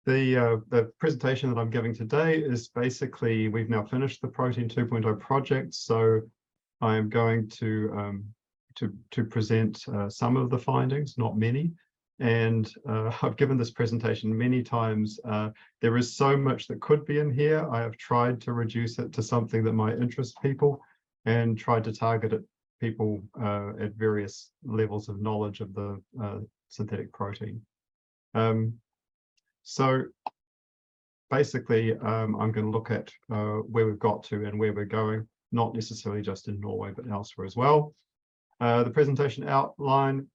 The presentation that I'm giving today is basically, we've now finished the Protein 2.0 project, so I am going to present some of the findings, not many. And I've given this presentation many times. There is so much that could be in here. I have tried to reduce it to something that might interest people and tried to target it people at various levels of knowledge of the synthetic protein. So basically, I'm going to look at where we've got to and where we're going, not necessarily just in Norway, but elsewhere as well. The presentation outline,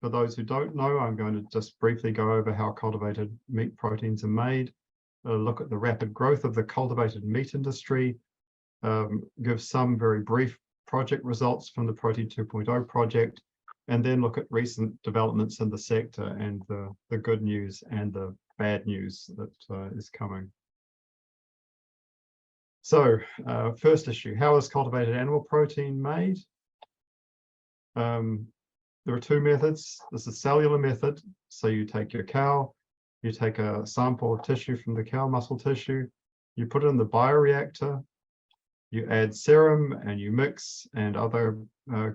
for those who don't know, I'm going to just briefly go over how cultivated meat proteins are made, look at the rapid growth of the cultivated meat industry, give some very brief project results from the Protein 2.0 project, and then look at recent developments in the sector and the good news and the bad news that is coming. So first issue, how is cultivated animal protein made? There are two methods. This is cellular method. So you take your cow, you take a sample of tissue from the cow muscle tissue, you put it in the bioreactor, you add serum and you mix and other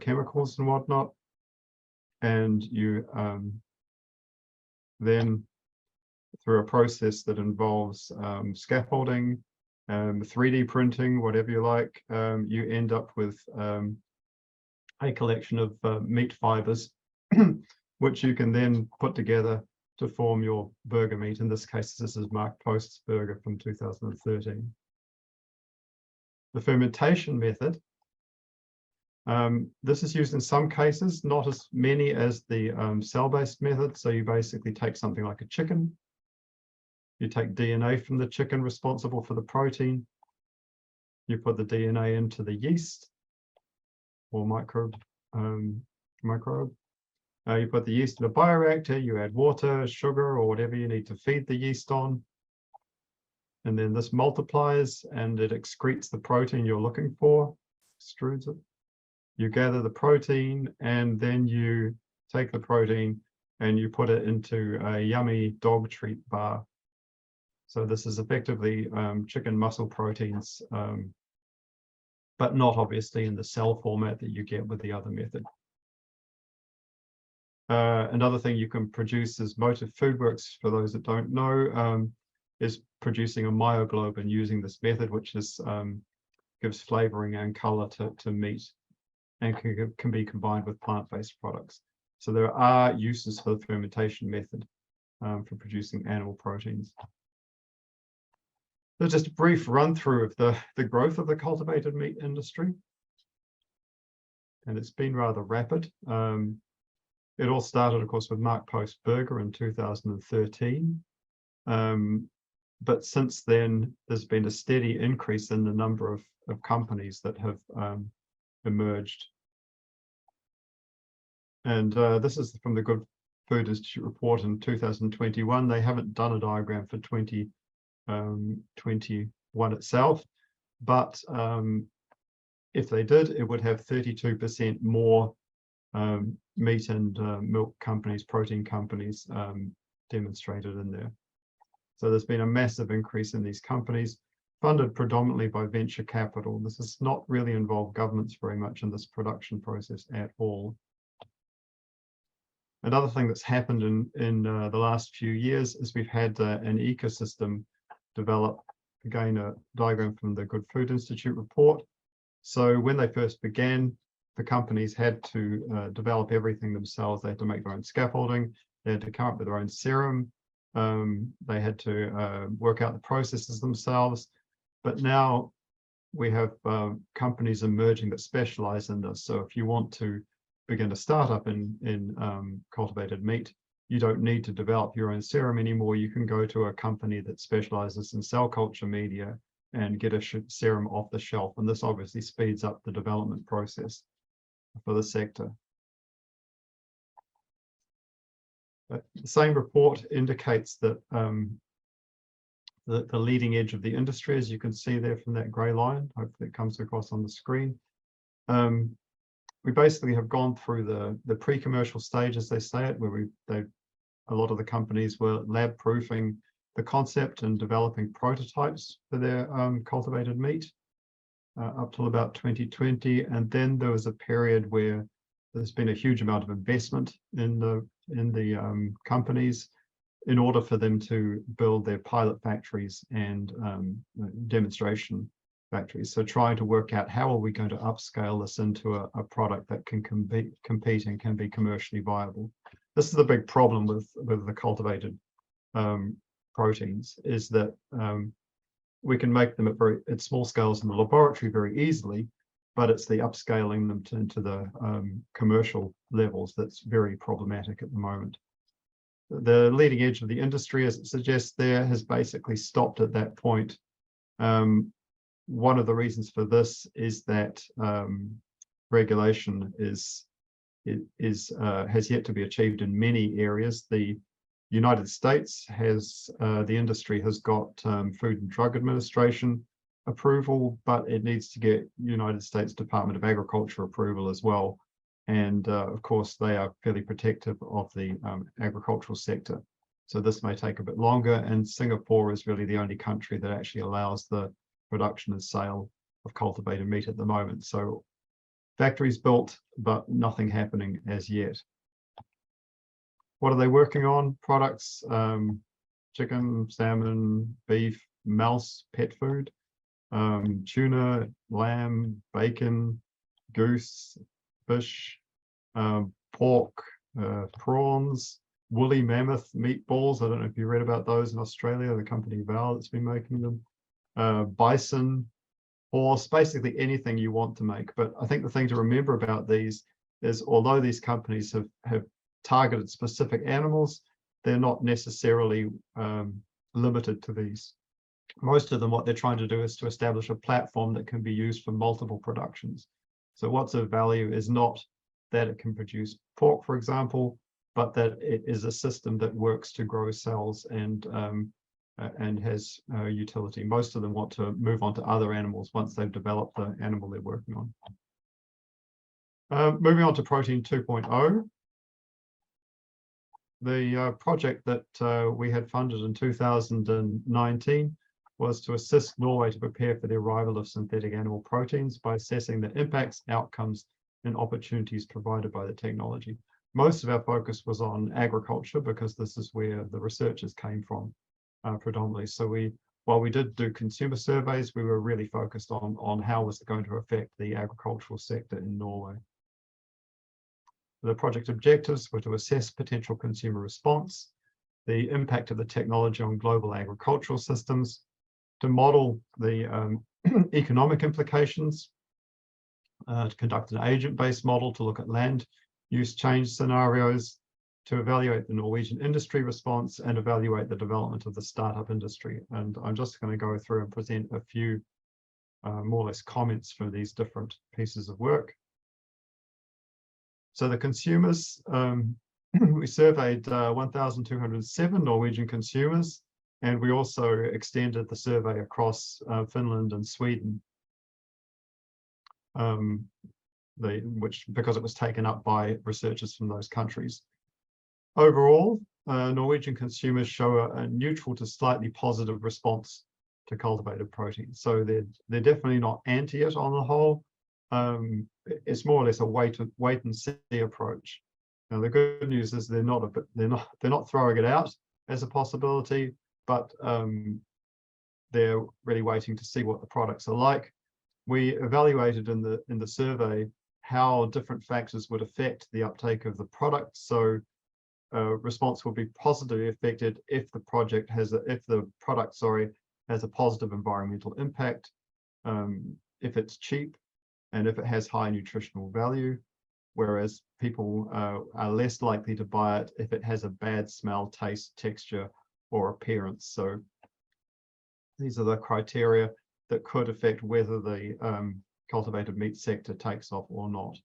chemicals and whatnot, and you then, through a process that involves scaffolding, 3D printing, whatever you like, you end up with a collection of meat fibers, which you can then put together to form your burger meat. In this case, this is Mark Post's burger from 2013. The fermentation method, this is used in some cases, not as many as the cell-based method. So you basically take something like a chicken, you take DNA from the chicken responsible for the protein, you put the DNA into the yeast or microbe. You put the yeast in a bioreactor, you add water, sugar, or whatever you need to feed the yeast on. And then this multiplies and it excretes the protein you're looking for, extrudes it. You gather the protein and then you take the protein and you put it into a yummy dog treat bar. So this is effectively chicken muscle proteins, but not obviously in the cell format that you get with the other method. Another thing you can produce is Motive Foodworks, for those that don't know, is producing a myoglobin using this method, which is gives flavoring and color to meat and can be combined with plant-based products. So there are uses for the fermentation method for producing animal proteins. So just a brief run through of the growth of the cultivated meat industry. And it's been rather rapid. It all started, of course, with Mark Post Burger in 2013. But since then, there's been a steady increase in the number of companies that have emerged. And this is from the Good Food Institute report in 2021. They haven't done a diagram for 2021 itself, but if they did, it would have 32% more meat and milk companies, protein companies demonstrated in there. So there's been a massive increase in these companies, funded predominantly by venture capital. This has not really involved governments very much in this production process at all. Another thing that's happened in the last few years is we've had an ecosystem develop, again, a diagram from the Good Food Institute report. So when they first began, the companies had to develop everything themselves. They had to make their own scaffolding, they had to come up with their own serum, they had to work out the processes themselves. But now we have companies emerging that specialize in this. So if you want to begin a startup in cultivated meat, you don't need to develop your own serum anymore. You can go to a company that specializes in cell culture media and get a serum off the shelf. And this obviously speeds up the development process for the sector. The same report indicates that the leading edge of the industry, as you can see there from that grey line, hopefully it comes across on the screen. We basically have gone through the pre-commercial stage, as they say it, where a lot of the companies were lab proofing the concept and developing prototypes for their cultivated meat up till about 2020. And then there was a period where there's been a huge amount of investment in the companies in order for them to build their pilot factories and demonstration factories. So trying to work out how are we going to upscale this into a product that can compete and can be commercially viable. This is the big problem with the cultivated proteins, is that we can make them at small scales in the laboratory very easily, but it's the upscaling them into the commercial levels that's very problematic at the moment. The leading edge of the industry, as it suggests there, has basically stopped at that point. One of the reasons for this is that regulation has yet to be achieved in many areas. The United States has, the industry has got Food and Drug Administration approval, but it needs to get United States Department of Agriculture approval as well. And of course, they are fairly protective of the agricultural sector. So this may take a bit longer, and Singapore is really the only country that actually allows the production and sale of cultivated meat at the moment. So factories built, but nothing happening as yet. What are they working on? Products, chicken, salmon, beef, mouse, pet food, tuna, lamb, bacon, goose, fish, pork, prawns, woolly mammoth meatballs. I don't know if you read about those in Australia, the company Val that's been making them. Bison, horse, basically anything you want to make. But I think the thing to remember about these is, although these companies have targeted specific animals, they're not necessarily limited to these. Most of them, what they're trying to do is to establish a platform that can be used for multiple productions. So what's of value is not that it can produce pork, for example, but that it is a system that works to grow cells and has utility. Most of them want to move on to other animals once they've developed the animal they're working on. Moving on to Protein 2.0. The project that we had funded in 2019 was to assist Norway to prepare for the arrival of synthetic animal proteins by assessing the impacts, outcomes, and opportunities provided by the technology. Most of our focus was on agriculture because this is where the researchers came from predominantly. So while we did do consumer surveys, we were really focused on how was it going to affect the agricultural sector in Norway. The project objectives were to assess potential consumer response, the impact of the technology on global agricultural systems, to model the economic implications, to conduct an agent-based model to look at land use change scenarios, to evaluate the Norwegian industry response and evaluate the development of the startup industry. And I'm just going to go through and present a few more or less comments for these different pieces of work. So the consumers, we surveyed 1,207 Norwegian consumers, and we also extended the survey across Finland and Sweden, because it was taken up by researchers from those countries. Overall, Norwegian consumers show a neutral to slightly positive response to cultivated proteins. So they're definitely not anti it on the whole. It's more or less a wait and see approach. Now the good news is they're not throwing it out as a possibility, but they're really waiting to see what the products are like. We evaluated in the survey how different factors would affect the uptake of the product. So response will be positively affected if the product has a positive environmental impact, if it's cheap, and if it has high nutritional value, whereas people are less likely to buy it if it has a bad smell, taste, texture, or appearance. So these are the criteria that could affect whether the cultivated meat sector takes off or not.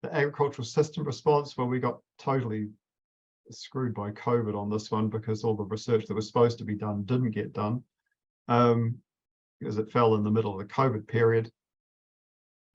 The agricultural system response, well, we got totally screwed by COVID on this one because all the research that was supposed to be done didn't get done because it fell in the middle of the COVID period.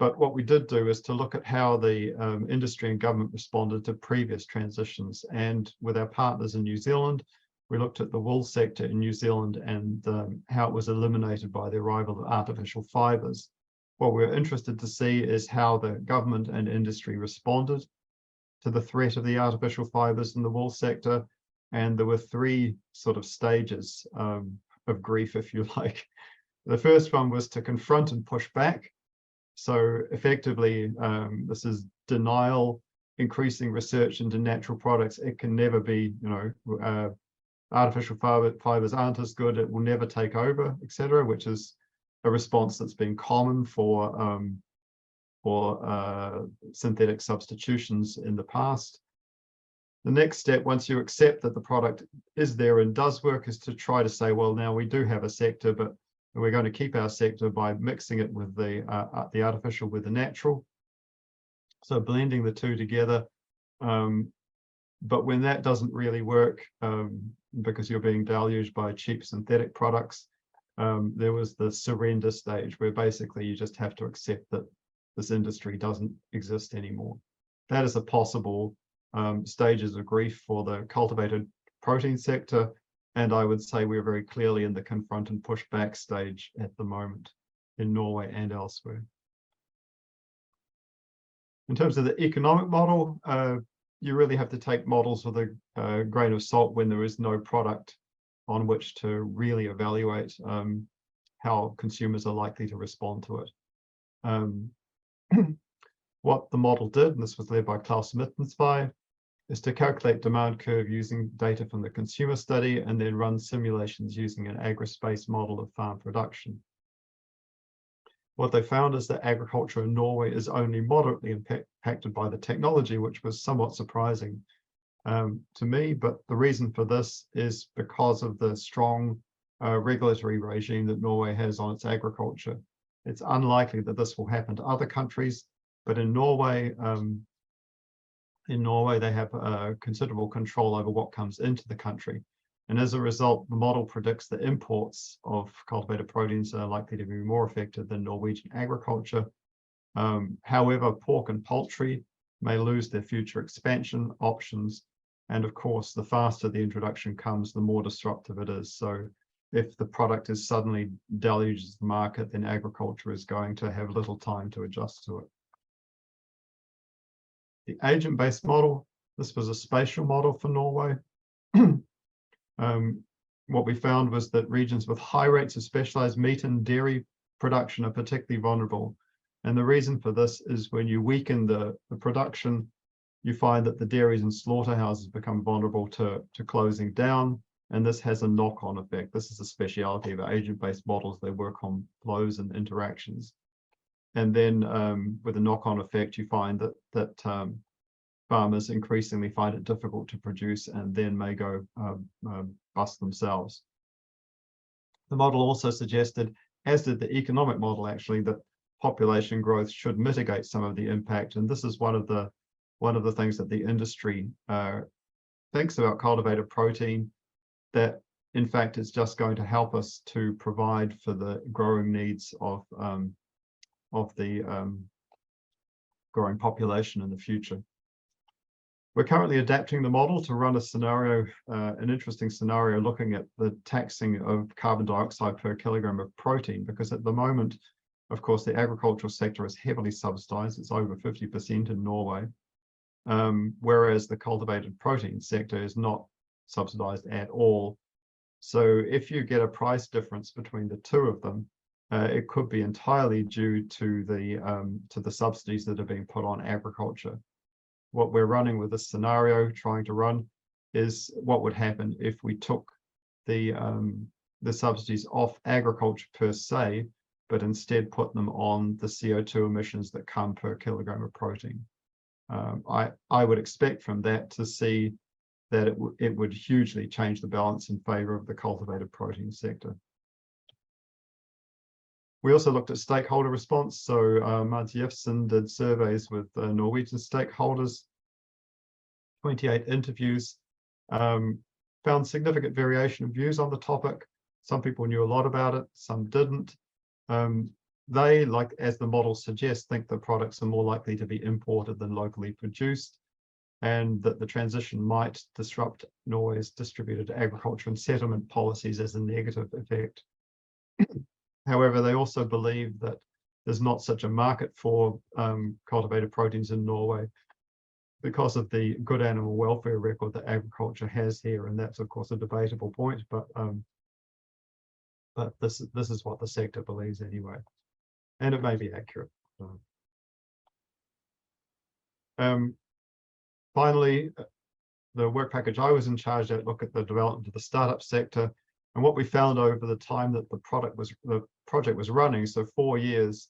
But what we did do is to look at how the industry and government responded to previous transitions. And with our partners in New Zealand, we looked at the wool sector in New Zealand and how it was eliminated by the arrival of artificial fibres. What we're interested to see is how the government and industry responded to the threat of the artificial fibres in the wool sector. And there were three sort of stages of grief, if you like. The first one was to confront and push back. So effectively, this is denial, increasing research into natural products. It can never be, artificial fibers aren't as good, it will never take over, etc., which is a response that's been common for synthetic substitutions in the past. The next step, once you accept that the product is there and does work, is to try to say, well, now we do have a sector, but we're going to keep our sector by mixing it with the artificial with the natural. So blending the two together. But when that doesn't really work, because you're being deluged by cheap synthetic products, there was the surrender stage where basically you just have to accept that this industry doesn't exist anymore. That is a possible stages of grief for the cultivated protein sector. And I would say we're very clearly in the confront and push back stage at the moment in Norway and elsewhere. In terms of the economic model, you really have to take models with a grain of salt when there is no product on which to really evaluate how consumers are likely to respond to it. What the model did, and this was led by Klaus Mittensvej, is to calculate demand curve using data from the consumer study and then run simulations using an agri-space model of farm production. What they found is that agriculture in Norway is only moderately impacted by the technology, which was somewhat surprising to me. But the reason for this is because of the strong regulatory regime that Norway has on its agriculture. It's unlikely that this will happen to other countries, but in Norway they have considerable control over what comes into the country. And as a result, the model predicts that imports of cultivated proteins are likely to be more affected than Norwegian agriculture. However, pork and poultry may lose their future expansion options. And of course, the faster the introduction comes, the more disruptive it is. So if the product is suddenly deluges the market, then agriculture is going to have little time to adjust to it. The agent-based model, this was a spatial model for Norway. What we found was that regions with high rates of specialized meat and dairy production are particularly vulnerable. And the reason for this is when you weaken the production, you find that the dairies and slaughterhouses become vulnerable to closing down. And this has a knock-on effect. This is a speciality of agent-based models. They work on flows and interactions. And then with a knock-on effect, you find that farmers increasingly find it difficult to produce and then may go bust themselves. The model also suggested, as did the economic model actually, that population growth should mitigate some of the impact. And this is one of the things that the industry thinks about cultivated protein, that in fact it's just going to help us to provide for the growing needs of the growing population in the future. We're currently adapting the model to run a scenario, an interesting scenario, looking at the taxing of carbon dioxide per kilogram of protein, because at the moment, of course, the agricultural sector is heavily subsidized. It's over 50% in Norway, whereas the cultivated protein sector is not subsidized at all. So if you get a price difference between the two of them, it could be entirely due to the subsidies that are being put on agriculture. What we're running with this scenario, trying to run, is what would happen if we took the subsidies off agriculture per se, but instead put them on the CO2 emissions that come per kilogram of protein. I would expect from that to see that it would hugely change the balance in favor of the cultivated protein sector. We also looked at stakeholder response. So Mads Jefferson did surveys with Norwegian stakeholders, 28 interviews, found significant variation of views on the topic. Some people knew a lot about it, some didn't. they, like as the model suggests, think the products are more likely to be imported than locally produced, and that the transition might disrupt Norway's distributed agriculture and settlement policies as a negative effect. However, they also believe that there's not such a market for cultivated proteins in Norway because of the good animal welfare record that agriculture has here, and that's of course a debatable point, but this is what the sector believes anyway, and it may be accurate. Finally, the work package I was in charge of looked at the development of the startup sector, and what we found over the time that the project was running, so 4 years,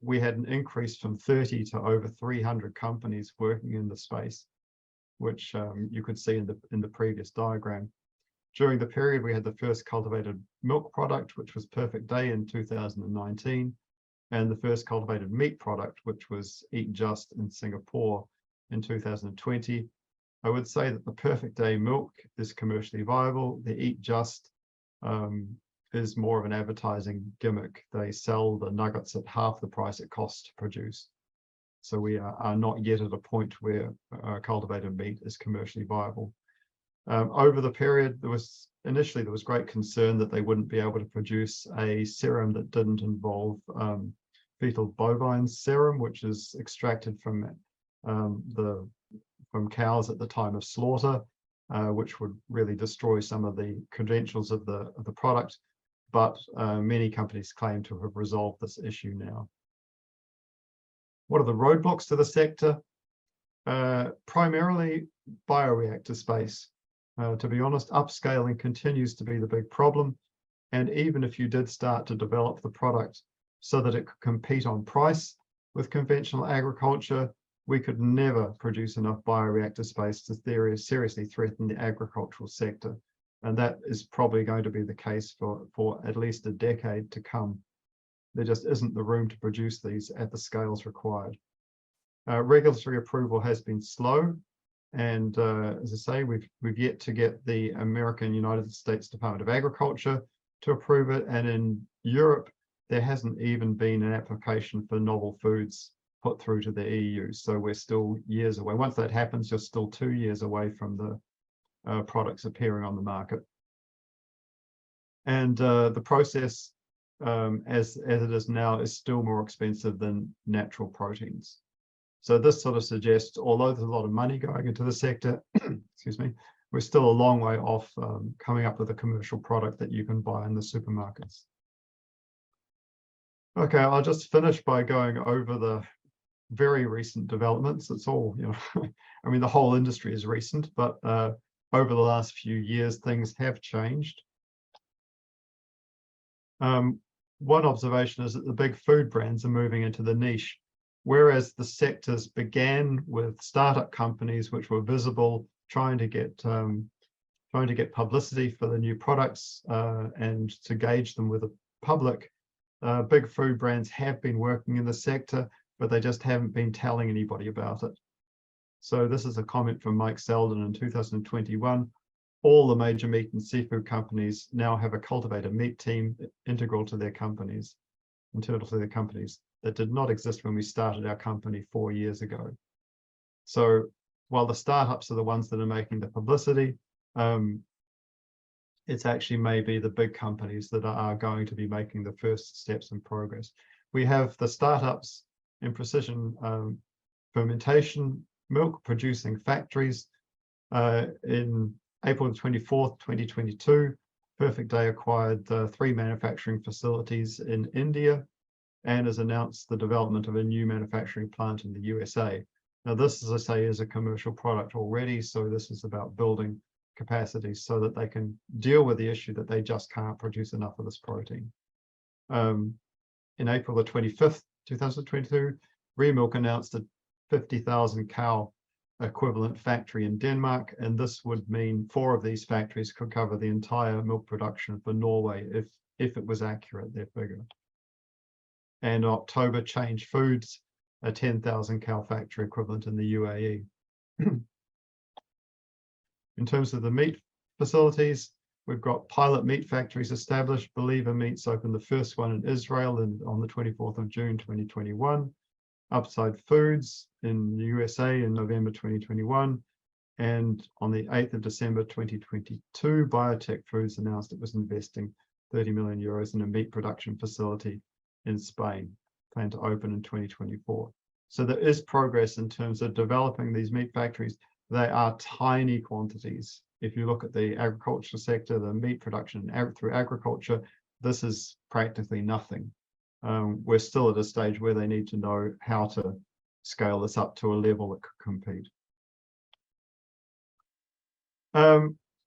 we had an increase from 30 to over 300 companies working in the space, which you could see in the previous diagram. During the period, we had the first cultivated milk product, which was Perfect Day in 2019, and the first cultivated meat product, which was Eat Just in Singapore in 2020. I would say that the Perfect Day milk is commercially viable. The Eat Just is more of an advertising gimmick. They sell the nuggets at half the price it costs to produce. So we are not yet at a point where cultivated meat is commercially viable. Over the period, there was great concern that they wouldn't be able to produce a serum that didn't involve fetal bovine serum, which is extracted from cows at the time of slaughter, which would really destroy some of the credentials of the product. But many companies claim to have resolved this issue now. What are the roadblocks to the sector? Primarily bioreactor space. To be honest, upscaling continues to be the big problem. And even if you did start to develop the product so that it could compete on price with conventional agriculture, we could never produce enough bioreactor space to seriously threaten the agricultural sector. And that is probably going to be the case for at least a decade to come. There just isn't the room to produce these at the scales required. Regulatory approval has been slow. And as I say, we've yet to get the United States Department of Agriculture to approve it. And in Europe, there hasn't even been an application for novel foods put through to the EU. So we're still years away. Once that happens, you're still 2 years away from the products appearing on the market. And the process, as it is now, is still more expensive than natural proteins. So this sort of suggests, although there's a lot of money going into the sector, excuse me, we're still a long way off coming up with a commercial product that you can buy in the supermarkets. Okay, I'll just finish by going over the very recent developments. It's all, I mean, the whole industry is recent, but over the last few years, things have changed. One observation is that the big food brands are moving into the niche, whereas the sectors began with startup companies which were visible, trying to get publicity for the new products and to gauge them with the public. Big food brands have been working in the sector, but they just haven't been telling anybody about it. So this is a comment from Mike Selden in 2021. All the major meat and seafood companies now have a cultivated meat team integral to their companies, that did not exist when we started our company 4 years ago. So while the startups are the ones that are making the publicity, it's actually maybe the big companies that are going to be making the first steps in progress. We have the startups in precision fermentation milk producing factories. In April 24th, 2022, Perfect Day acquired 3 manufacturing facilities in India and has announced the development of a new manufacturing plant in the USA. Now this, as I say, is a commercial product already, so this is about building capacity so that they can deal with the issue that they just can't produce enough of this protein. In April the 25th, 2022, Remilk announced a 50,000 cow equivalent factory in Denmark, and this would mean 4 of these factories could cover the entire milk production for Norway if it was accurate, their figure. And October, Change Foods, a 10,000 cow factory equivalent in the UAE. In terms of the meat facilities, We've got pilot meat factories established. Believer Meats opened the first one in Israel on the 24th of June 2021. Upside Foods in the USA in November 2021. And on the 8th of December 2022, Biotech Foods announced it was investing 30 million euros in a meat production facility in Spain, planned to open in 2024. So there is progress in terms of developing these meat factories. They are tiny quantities. If you look at the agriculture sector, the meat production through agriculture, this is practically nothing. We're still at a stage where they need to know how to scale this up to a level that could compete.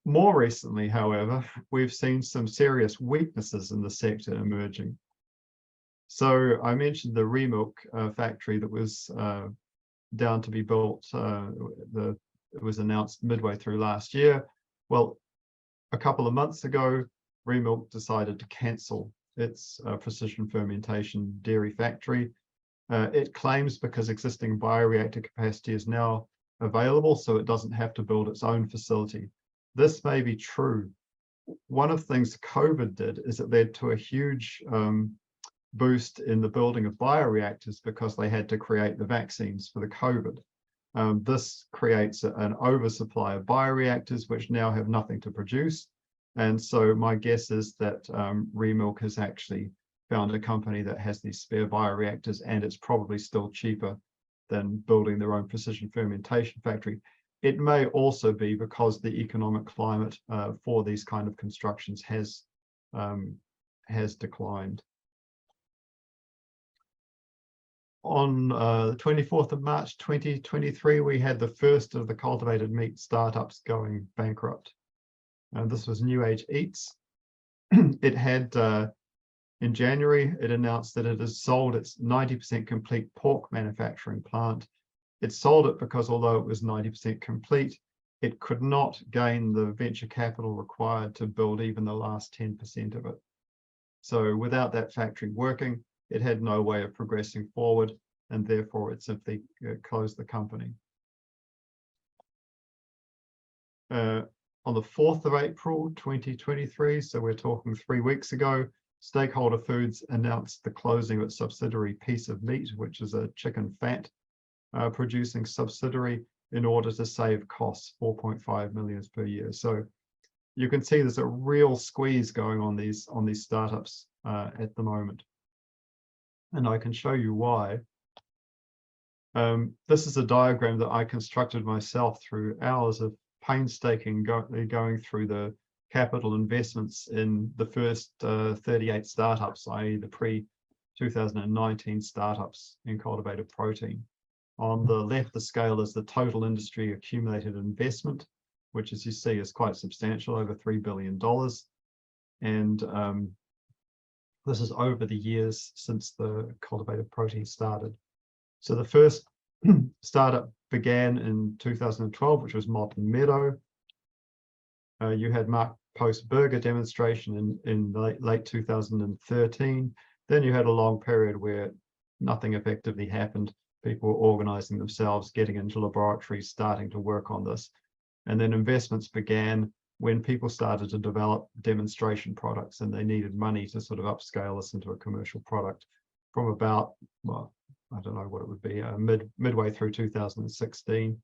More recently, however, we've seen some serious weaknesses in the sector emerging. So I mentioned the Remilk factory that was down to be built. It was announced midway through last year. Well, a couple of months ago, Remilk decided to cancel its precision fermentation dairy factory. It claims because existing bioreactor capacity is now available, so it doesn't have to build its own facility. This may be true. One of the things COVID did is it led to a huge boost in the building of bioreactors because they had to create the vaccines for the COVID. This creates an oversupply of bioreactors, which now have nothing to produce. And so my guess is that Remilk has actually found a company that has these spare bioreactors, and it's probably still cheaper than building their own precision fermentation factory. It may also be because the economic climate for these kind of constructions has declined. On the 24th of March 2023, we had the first of the cultivated meat startups going bankrupt. This was New Age Eats. It had, in January, it announced that it has sold its 90% complete pork manufacturing plant. It sold it because although it was 90% complete, it could not gain the venture capital required to build even the last 10% of it. So without that factory working, it had no way of progressing forward, and therefore it simply closed the company. On the 4th of April 2023, so we're talking 3 weeks ago, Stakeholder Foods announced the closing of its subsidiary Piece of Meat, which is a chicken fat producing subsidiary, in order to save costs, 4.5 million per year. So you can see there's a real squeeze going on these startups at the moment. And I can show you why. This is a diagram that I constructed myself through hours of painstaking going through the capital investments in the first 38 startups, i.e. the pre-2019 startups in cultivated protein. On the left, the scale is the total industry accumulated investment, which, as you see, is quite substantial, over $3 billion. And this is over the years since the cultivated protein started. So the first startup began in 2012, which was Molten Meadow. You had Mark Post burger demonstration in late 2013. Then you had a long period where nothing effectively happened. People were organizing themselves, getting into laboratories, starting to work on this. And then investments began when people started to develop demonstration products, and they needed money to sort of upscale this into a commercial product from about, well, I don't know what it would be, midway through 2016.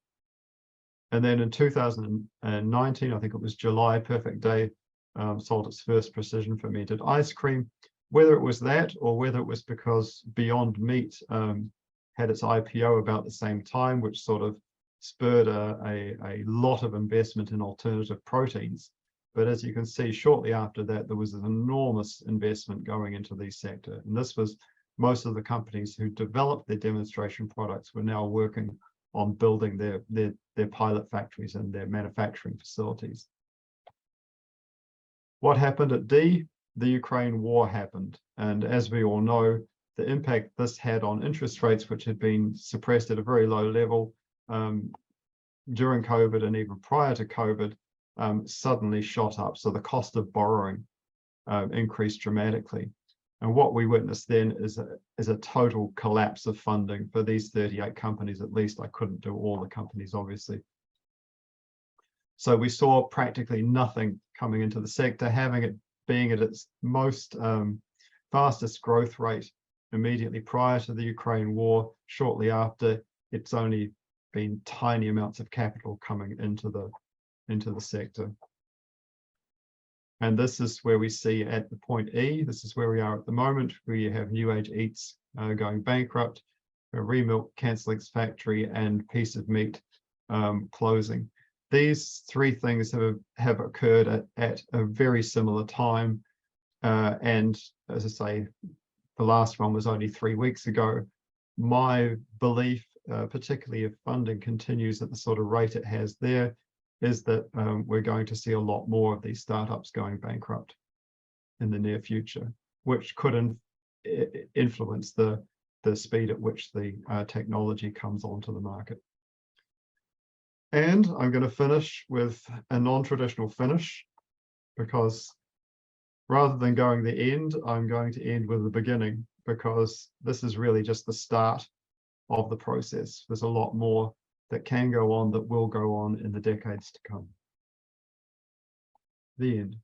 And then in 2019, I think it was July, Perfect Day sold its first precision fermented ice cream. Whether it was that or whether it was because Beyond Meat had its IPO about the same time, which sort of spurred a lot of investment in alternative proteins. But as you can see, shortly after that, there was an enormous investment going into the sector. And this was most of the companies who developed their demonstration products were now working on building their pilot factories and their manufacturing facilities. What happened at D? The Ukraine war happened. And as we all know, the impact this had on interest rates, which had been suppressed at a very low level during COVID and even prior to COVID, suddenly shot up. So the cost of borrowing increased dramatically. And what we witnessed then is a total collapse of funding for these 38 companies, at least. I couldn't do all the companies, obviously. So we saw practically nothing coming into the sector, having it being at its most fastest growth rate immediately prior to the Ukraine war. Shortly after, it's only been tiny amounts of capital coming into the sector. And this is where we see at the point E, this is where we are at the moment, where you have New Age Eats going bankrupt, a remilk cancelling its factory, and Piece of Meat closing. These three things have occurred at a very similar time. And as I say, the last one was only 3 weeks ago. My belief, particularly if funding continues at the sort of rate it has there, is that we're going to see a lot more of these startups going bankrupt in the near future, which could influence the speed at which the technology comes onto the market. And I'm going to finish with a non-traditional finish, because rather than going the end, I'm going to end with the beginning, because this is really just the start of the process. There's a lot more that can go on, that will go on in the decades to come. The end.